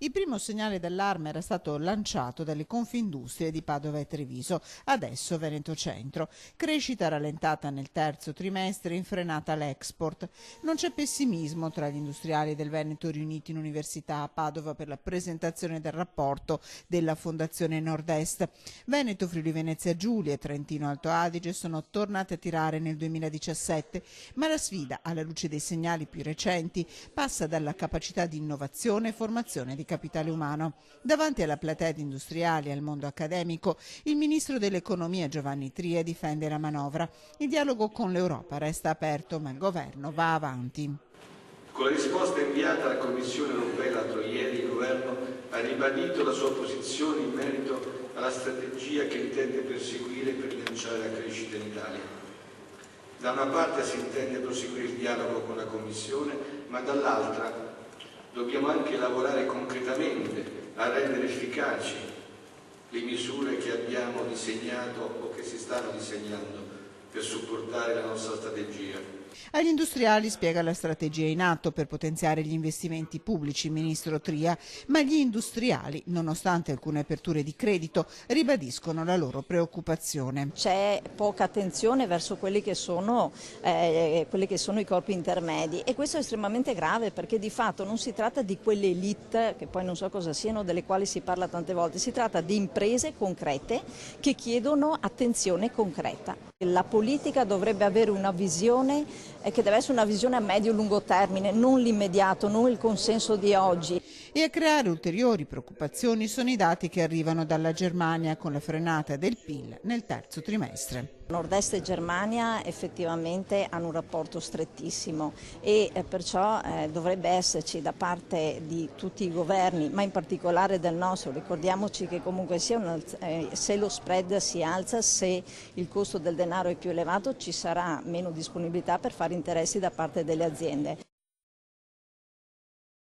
Il primo segnale d'allarme era stato lanciato dalle Confindustrie di Padova e Treviso, adesso Veneto Centro. Crescita rallentata nel terzo trimestre, infrenata l'export. Non c'è pessimismo tra gli industriali del Veneto riuniti in università a Padova per la presentazione del rapporto della Fondazione Nord-Est. Veneto, Friuli Venezia Giulia e Trentino Alto Adige sono tornate a tirare nel 2017, ma la sfida, alla luce dei segnali più recenti, passa dalla capacità di innovazione e formazione di capitale umano. Davanti alla platea di industriali e al mondo accademico, il ministro dell'economia Giovanni Tria difende la manovra. Il dialogo con l'Europa resta aperto, ma il governo va avanti. Con la risposta inviata alla Commissione europea l'altro ieri, il governo ha ribadito la sua posizione in merito alla strategia che intende perseguire per rilanciare la crescita in Italia. Da una parte si intende proseguire il dialogo con la Commissione, ma dall'altra dobbiamo anche lavorare concretamente a rendere efficaci le misure che abbiamo disegnato o che si stanno disegnando per supportare la nostra strategia. Agli industriali spiega la strategia in atto per potenziare gli investimenti pubblici, il ministro Tria, ma gli industriali, nonostante alcune aperture di credito, ribadiscono la loro preoccupazione. C'è poca attenzione verso quelli che sono i corpi intermedi e questo è estremamente grave perché di fatto non si tratta di quelle elite, che poi non so cosa siano, delle quali si parla tante volte, si tratta di imprese concrete che chiedono attenzione concreta. La politica dovrebbe avere una visione che deve essere una visione a medio-lungo termine, non l'immediato, non il consenso di oggi. E a creare ulteriori preoccupazioni sono i dati che arrivano dalla Germania con la frenata del PIL nel terzo trimestre. Nord-Est e Germania effettivamente hanno un rapporto strettissimo e perciò dovrebbe esserci da parte di tutti i governi, ma in particolare del nostro, ricordiamoci che comunque sia se lo spread si alza, se il costo del denaro è più elevato ci sarà meno disponibilità per fare interessi da parte delle aziende.